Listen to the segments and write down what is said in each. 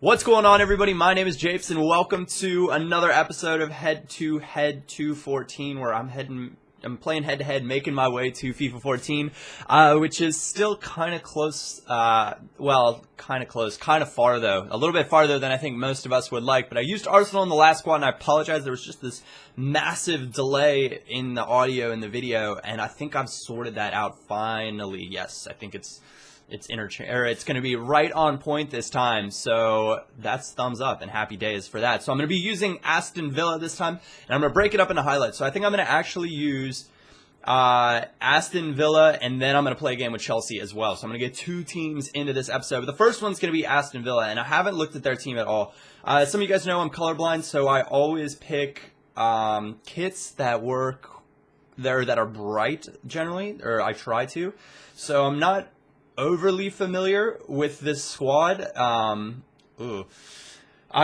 What's going on, everybody? My name is Japes, and welcome to another episode of Head to Head 214, where I'm playing head to head, making my way to FIFA 14, which is still kind of close. Kind of close, kind of far though, a little bit farther than I think most of us would like. But I used Arsenal in the last squad, and I apologize. There was just this massive delay in the audio and the video, and I think I've sorted that out finally. Yes, I think it's going to be right on point this time, so that's thumbs up and happy days for that. So I'm going to be using Aston Villa this time, and I'm going to break it up into highlights. So I think I'm going to actually use Aston Villa, and then I'm going to play a game with Chelsea as well. So I'm going to get two teams into this episode. But the first one's going to be Aston Villa, and I haven't looked at their team at all. Some of you guys know I'm colorblind, so I always pick kits that work there that are bright generally, or I try to. So I'm not overly familiar with this squad. I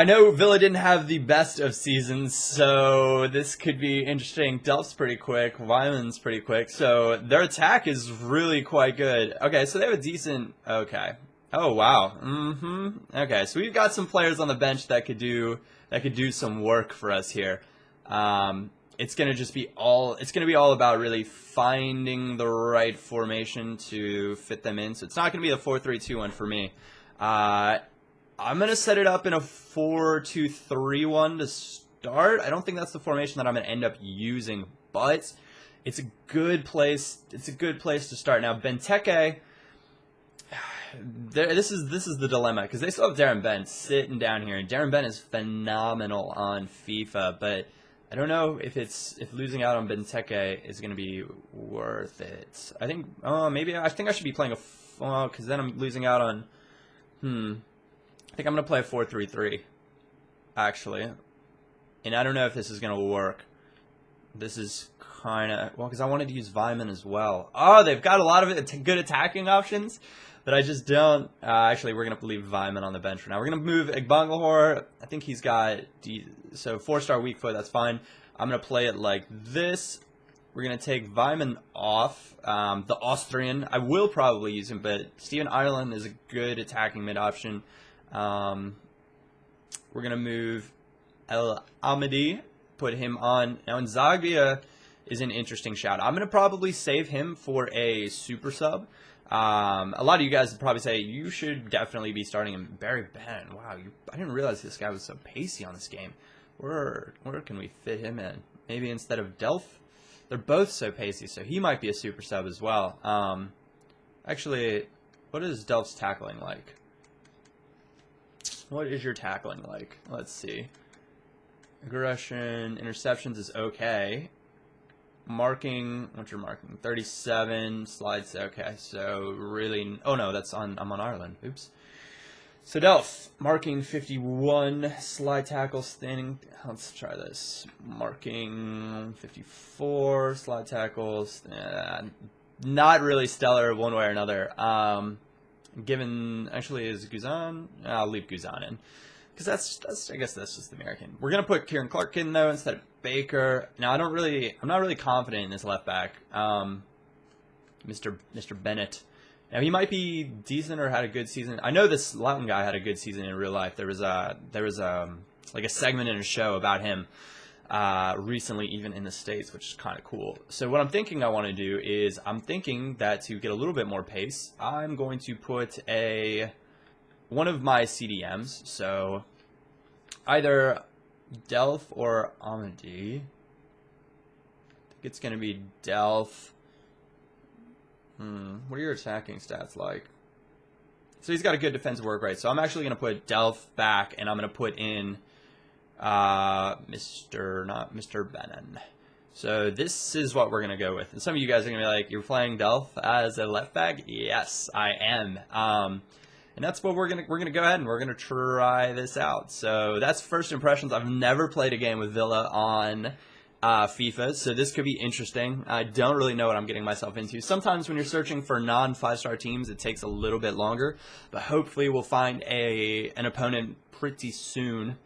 know Villa didn't have the best of seasons, so this could be interesting. Delph's pretty quick. Weiman's pretty quick. So their attack is really quite good. Okay, so they have a decent... Okay. Oh, wow. Okay, so we've got some players on the bench that could do some work for us here. It's going to be all about really finding the right formation to fit them in. So it's not going to be the 4-3-2-1 for me. I'm going to set it up in a 4-2-3-1 to start. I don't think that's the formation that I'm going to end up using, but it's a good place. It's a good place to start. Now, Benteke, this is the dilemma, because they still have Darren Bent sitting down here, and Darren Bent is phenomenal on FIFA, but I don't know if losing out on Benteke is going to be worth it. I think I should be playing because then I'm losing out on I think I'm going to play a 4-3-3 actually. And I don't know if this is going to work. This is kind of because I wanted to use Weiman as well. Oh, they've got a lot of good attacking options, but I just don't. Actually, we're going to leave Weiman on the bench for now. We're going to move Igbangalhor. I think he's got... So 4-star weak foot, that's fine. I'm going to play it like this. We're going to take Weiman off. The Austrian, I will probably use him, but Steven Ireland is a good attacking mid option. We're going to move El Amadi, put him on. Now, Nzagbia is an interesting shout. I'm going to probably save him for a super sub. A lot of you guys would probably say you should definitely be starting him. Barry Bannon. Wow, I didn't realize this guy was so pacey on this game. Where can we fit him in? Maybe instead of Delph? They're both so pacey, so he might be a super sub as well. Actually, what is Delph's tackling like? What is your tackling like? Let's see. Aggression, interceptions is okay. Marking, what's your marking? 37, slides, okay, so really, oh no, I'm on Ireland, oops. So Delph, marking 51, slide tackle, standing, let's try this. Marking 54, slide tackles, not really stellar one way or another. Actually, is Guzan? I'll leave Guzan in. Because I guess that's just American. We're gonna put Kieran Clark in though instead of Baker. Now I'm not really confident in this left back, Mr. Bennett. Now he might be decent or had a good season. I know this Latin guy had a good season in real life. There was like a segment in a show about him recently, even in the States, which is kind of cool. So what I'm thinking I want to do is I'm thinking that to get a little bit more pace, I'm going to put one of my CDMs, so either Delph or Amadi. I think it's going to be Delph. What are your attacking stats like? So he's got a good defensive work rate, so I'm actually going to put Delph back, and I'm going to put in Mr. Bannon. So this is what we're going to go with. And some of you guys are going to be like, you're playing Delph as a left back? Yes, I am. And that's what we're gonna go ahead and we're gonna try this out. So that's first impressions. I've never played a game with Villa on FIFA, so this could be interesting. I don't really know what I'm getting myself into. Sometimes when you're searching for non-5-star teams, it takes a little bit longer, but hopefully we'll find an opponent pretty soon,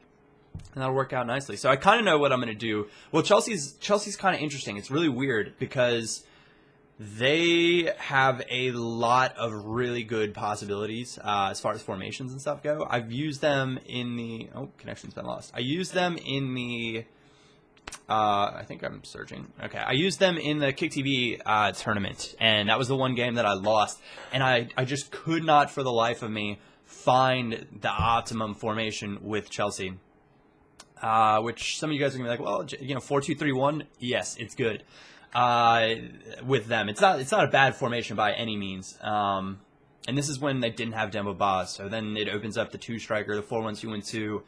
and that'll work out nicely. So I kind of know what I'm gonna do. Well, Chelsea's kind of interesting. It's really weird because They have a lot of really good possibilities as far as formations and stuff go. I've used them in the... Oh, connection's been lost. I used them in the... I think I'm searching. Okay, I used them in the Kick TV tournament, and that was the one game that I lost. And I just could not, for the life of me, find the optimum formation with Chelsea. Which some of you guys are going to be like, well, you know, 4-2-3-1, yes, it's good. With them. It's not a bad formation by any means. And this is when they didn't have Demba Ba, so then it opens up the 2-striker. The 4-1-2-1-2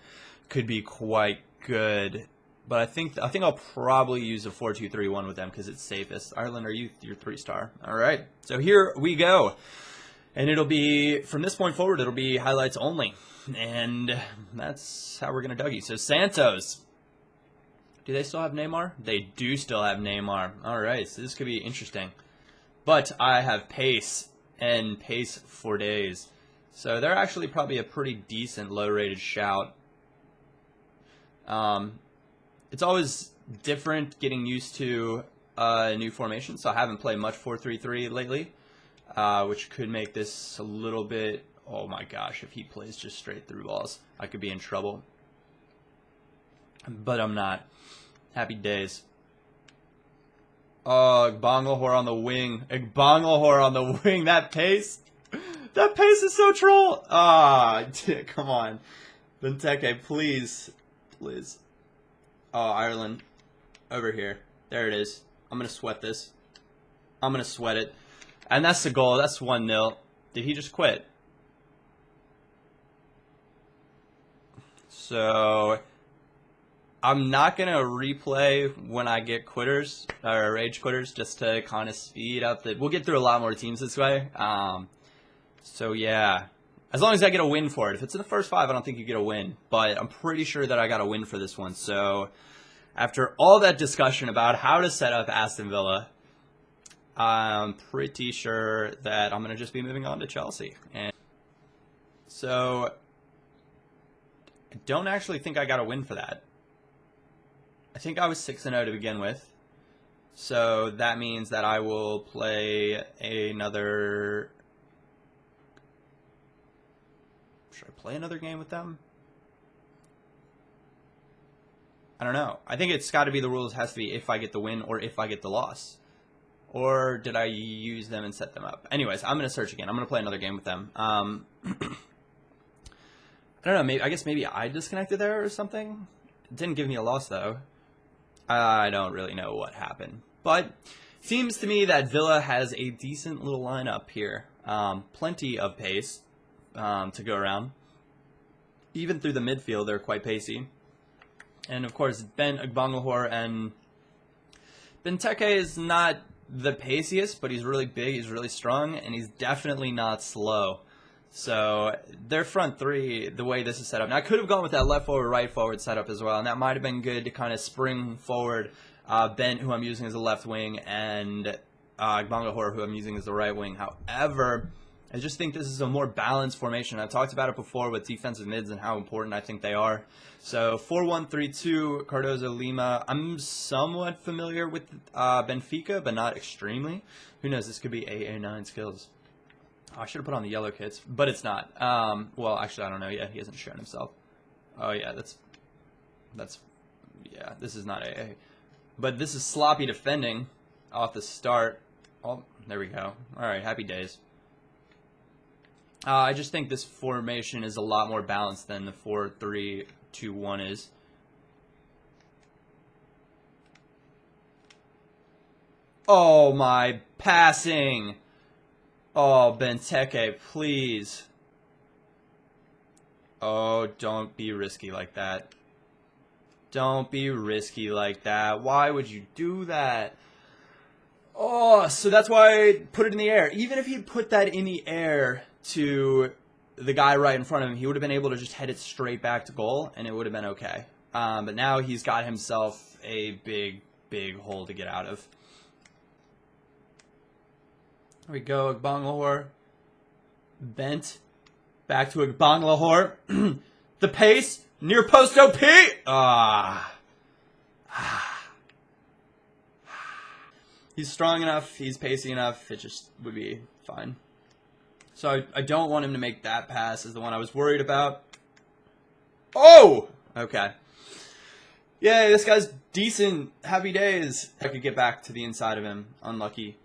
could be quite good. But I think I'll probably use a 4-2-3-1 with them because it's safest. Ireland, are you your 3-star? All right. So here we go. And it'll be, from this point forward, it'll be highlights only. And that's how we're going to Dougie. So Santos. Do they still have Neymar? They do still have Neymar. All right. So this could be interesting. But I have pace and pace for days. So they're actually probably a pretty decent low-rated shout. It's always different getting used to a new formation, so I haven't played much 4-3-3 lately, which could make this a little bit... Oh my gosh, if he plays just straight through balls, I could be in trouble. But I'm not. Happy days. Oh, Bangalore on the wing. Bangalore on the wing. That pace. That pace is so troll. Ah, come on. Benteke, please. Please. Oh, Ireland. Over here. There it is. I'm going to sweat this. I'm going to sweat it. And that's the goal. That's 1-0. Did he just quit? So, I'm not going to replay when I get quitters, or rage quitters, just to kind of speed up the... We'll get through a lot more teams this way. So, yeah. As long as I get a win for it. If it's in the first 5, I don't think you get a win. But I'm pretty sure that I got a win for this one. So, after all that discussion about how to set up Aston Villa, I'm pretty sure that I'm going to just be moving on to Chelsea. And so, I don't actually think I got a win for that. I think I was 6-0 to begin with. So, that means that I will play another... Should I play another game with them? I don't know. I think it's got to be the rules has to be if I get the win or if I get the loss. Or did I use them and set them up? Anyways, I'm going to search again. I'm going to play another game with them. I don't know. I guess maybe I disconnected there or something. It didn't give me a loss, though. I don't really know what happened. But it seems to me that Villa has a decent little lineup here. Plenty of pace. To go around. Even through the midfield, they're quite pacey. And of course, Ben Bangalore and Benteke is not the paciest, but he's really big, he's really strong, and he's definitely not slow. So their front three, the way this is set up. Now I could have gone with that left forward, right forward setup as well, and that might have been good to kind of spring forward Ben, who I'm using as a left wing, and Bangalore, who I'm using as the right wing. However, I just think this is a more balanced formation. I've talked about it before with defensive mids and how important I think they are. So 4-1-3-2, Cardozo, Lima. I'm somewhat familiar with Benfica, but not extremely. Who knows? This could be AA9 skills. Oh, I should have put on the yellow kits, but it's not. Well, actually, I don't know yet. He hasn't shown himself. Oh, yeah, yeah, this is not AA. But this is sloppy defending off the start. Oh, there we go. All right, happy days. I just think this formation is a lot more balanced than the 4-3-2-1 is. Oh, my passing. Oh, Benteke, please. Oh, don't be risky like that. Don't be risky like that. Why would you do that? Oh, so that's why I put it in the air. Even if he put that in the air to the guy right in front of him, he would have been able to just head it straight back to goal, and it would have been okay. But now he's got himself a big, big hole to get out of. There we go, Bangalore. Bent. Back to Bangalore. The pace. Near post OP. He's strong enough. He's pacey enough. It just would be fine. So I don't want him to make that pass is the one I was worried about. Oh! Okay. Yeah, this guy's decent. Happy days. I could get back to the inside of him. Unlucky.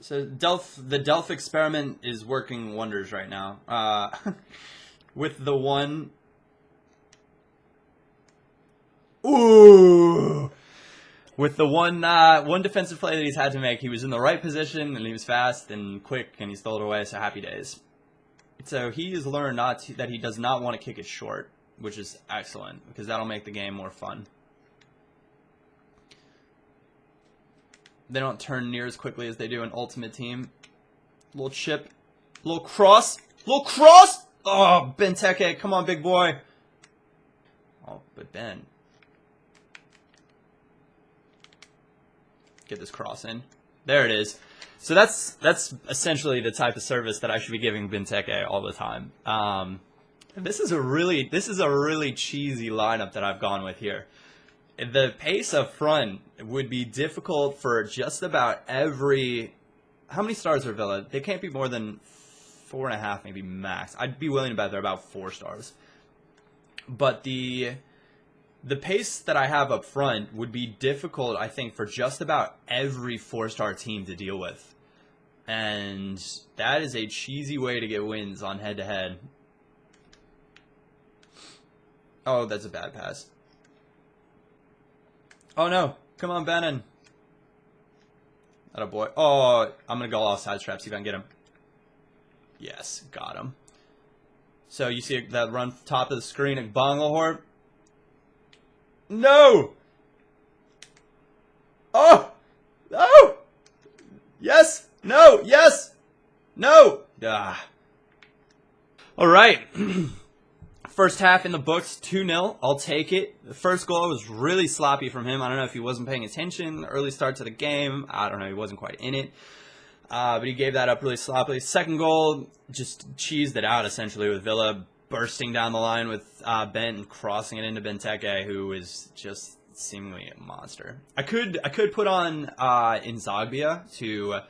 So the Delph experiment is working wonders right now. With the one... Ooh! With the one defensive play that he's had to make, he was in the right position, and he was fast and quick, and he stole it away, so happy days. So he has learned that he does not want to kick it short, which is excellent, because that'll make the game more fun. They don't turn near as quickly as they do in Ultimate Team. Little chip. Little cross. Little cross! Oh, Benteke, come on, big boy. Oh, but Ben. Get this cross in. There it is. So that's essentially the type of service that I should be giving Benteke all the time. This is a really cheesy lineup that I've gone with here. The pace up front would be difficult for just about every... How many stars are Villa? They can't be more than 4.5, maybe max. I'd be willing to bet they're about 4 stars. But the pace that I have up front would be difficult, I think, for just about every 4-star team to deal with. And that is a cheesy way to get wins on head-to-head. Oh, that's a bad pass. Oh, no. Come on, Bannon. Atta boy. Oh, I'm going to go offside trap, see if I can get him. Yes, got him. So you see that run top of the screen at Bangalore. No! Oh! No! Yes! No! Yes! No! Ah. All right. First half in the books, 2-0. I'll take it. The first goal was really sloppy from him. I don't know if he wasn't paying attention. Early start to the game. I don't know. He wasn't quite in it. But he gave that up really sloppily. Second goal, just cheesed it out, essentially, with Villa bursting down the line with Bent and crossing it into Benteke, who is just seemingly a monster. I could put on Inzagbia to...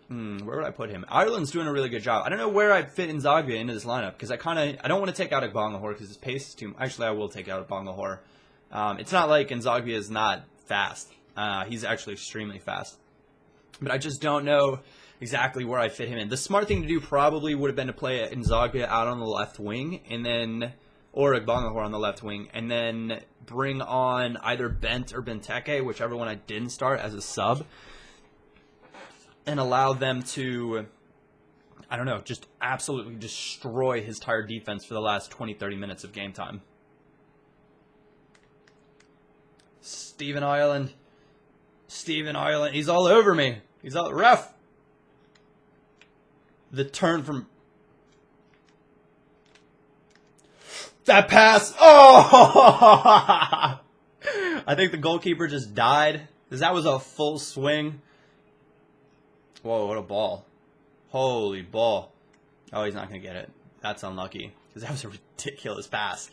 where would I put him? Ireland's doing a really good job. I don't know where I'd fit Inzagbia into this lineup, because I don't want to take out Bangalore because his pace is too... Actually, I will take out Bangalore. It's not like Inzagbia is not fast. He's actually extremely fast. But I just don't know exactly where I fit him in. The smart thing to do probably would have been to play Inzagbia out on the left wing, and then... Or Bangalore on the left wing, and then bring on either Bent or Benteke, whichever one I didn't start, as a sub. And allow them to, I don't know, just absolutely destroy his tired defense for the last 20-30 minutes of game time. Stephen Ireland. Stephen Ireland. He's all over me. He's all... Ref! The turn from... That pass! Oh! I think the goalkeeper just died, because that was a full swing. Whoa, what a ball. Holy ball. Oh, he's not going to get it. That's unlucky, because that was a ridiculous pass.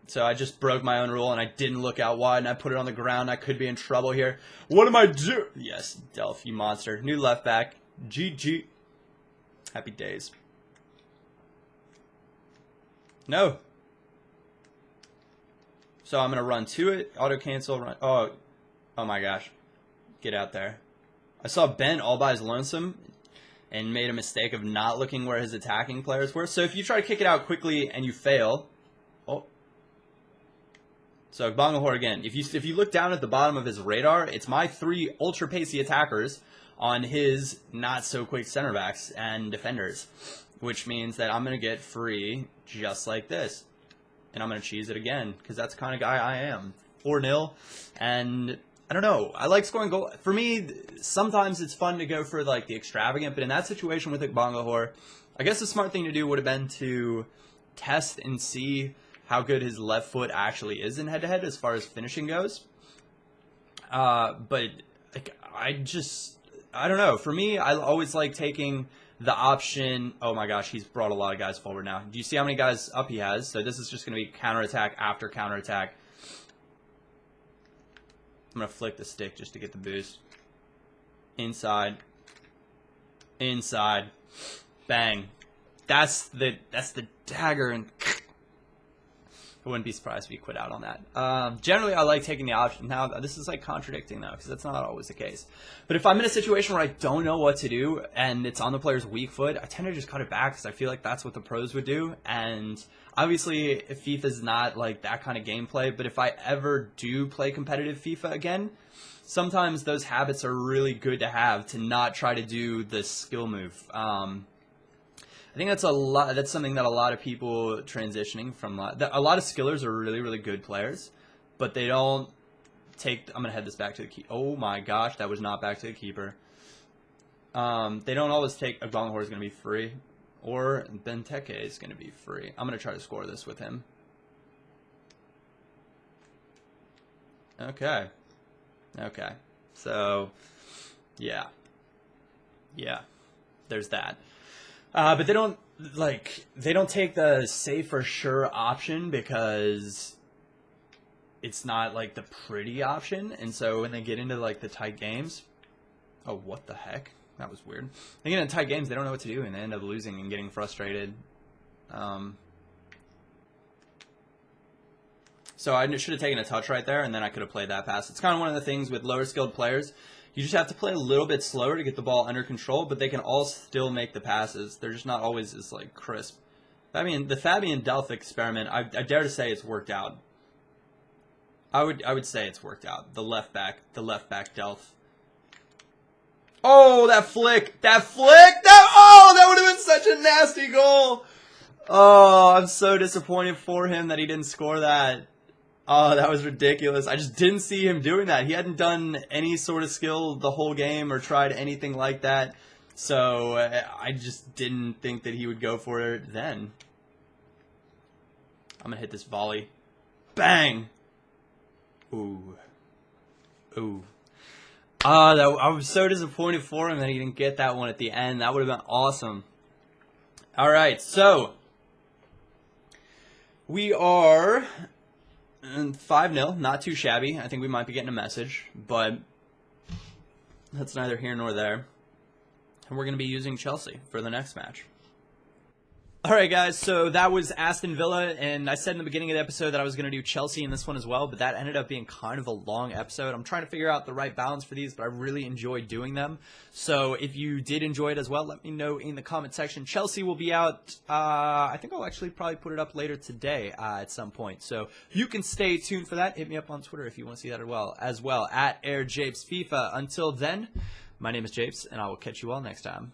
So I just broke my own rule, and I didn't look out wide, and I put it on the ground. I could be in trouble here. What am I doing? Yes, Delph, you monster. New left back. GG. Happy days. No. So I'm going to run to it. Auto cancel. Run. Oh my gosh. Get out there. I saw Ben all by his lonesome and made a mistake of not looking where his attacking players were. So if you try to kick it out quickly and you fail... Oh. So Bangalore again. If you look down at the bottom of his radar, it's my 3 ultra pacey attackers on his not so quick center backs and defenders. Which means that I'm going to get free just like this. And I'm going to cheese it again, because that's the kind of guy I am. 4-0, and I don't know. I like scoring goals. For me, sometimes it's fun to go for like the extravagant, but in that situation with Bangalore, I guess the smart thing to do would have been to test and see how good his left foot actually is in head-to-head as far as finishing goes. But like, I don't know. For me, I always like taking... the option, oh my gosh, he's brought a lot of guys forward now. Do you see how many guys up he has? So this is just going to be counterattack after counterattack. I'm going to flick the stick just to get the boost. Inside. Inside. Bang. That's the dagger, and I wouldn't be surprised if he quit out on that. Generally, I like taking the option. Now, this is like contradicting, though, because that's not always the case. But if I'm in a situation where I don't know what to do, and it's on the player's weak foot, I tend to just cut it back, because I feel like that's what the pros would do. And obviously, if FIFA is not like that kind of gameplay, but if I ever do play competitive FIFA again, sometimes those habits are really good to have, to not try to do the skill move. I think that's that's something that a lot of people transitioning from a lot of skillers are really, really good players, but they don't take. I'm gonna head this back to the keeper. Oh my gosh, that was not back to the keeper. They don't always take. A Gonghor is gonna be free, or Benteke is gonna be free. I'm gonna try to score this with him. Okay. Okay. So, yeah. Yeah. There's that. But they don't take the safe for sure option, because it's not like the pretty option. And so when they get into like the tight games, oh, what the heck? That was weird. They get into tight games, they don't know what to do, and they end up losing and getting frustrated. So I should have taken a touch right there, and then I could have played that pass. It's kind of one of the things with lower skilled players. You just have to play a little bit slower to get the ball under control, but they can all still make the passes. They're just not always as like crisp. I mean, the Fabian Delph experiment, I dare to say it's worked out. I would say it's worked out. The left back Delph. Oh, that flick! That would have been such a nasty goal. Oh, I'm so disappointed for him that he didn't score that. Oh, that was ridiculous. I just didn't see him doing that. He hadn't done any sort of skill the whole game or tried anything like that. So I just didn't think that he would go for it then. I'm going to hit this volley. Bang! Ooh. Ooh. I was so disappointed for him that he didn't get that one at the end. That would have been awesome. All right, so we are 5-0, not too shabby. I think we might be getting a message, but that's neither here nor there. And we're going to be using Chelsea for the next match. Alright guys, so that was Aston Villa, and I said in the beginning of the episode that I was going to do Chelsea in this one as well, but that ended up being kind of a long episode. I'm trying to figure out the right balance for these, but I really enjoyed doing them. So if you did enjoy it as well, let me know in the comment section. Chelsea will be out, I think I'll actually probably put it up later today at some point. So you can stay tuned for that. Hit me up on Twitter if you want to see that as well, at AirJapesFIFA. Until then, my name is Japes, and I will catch you all next time.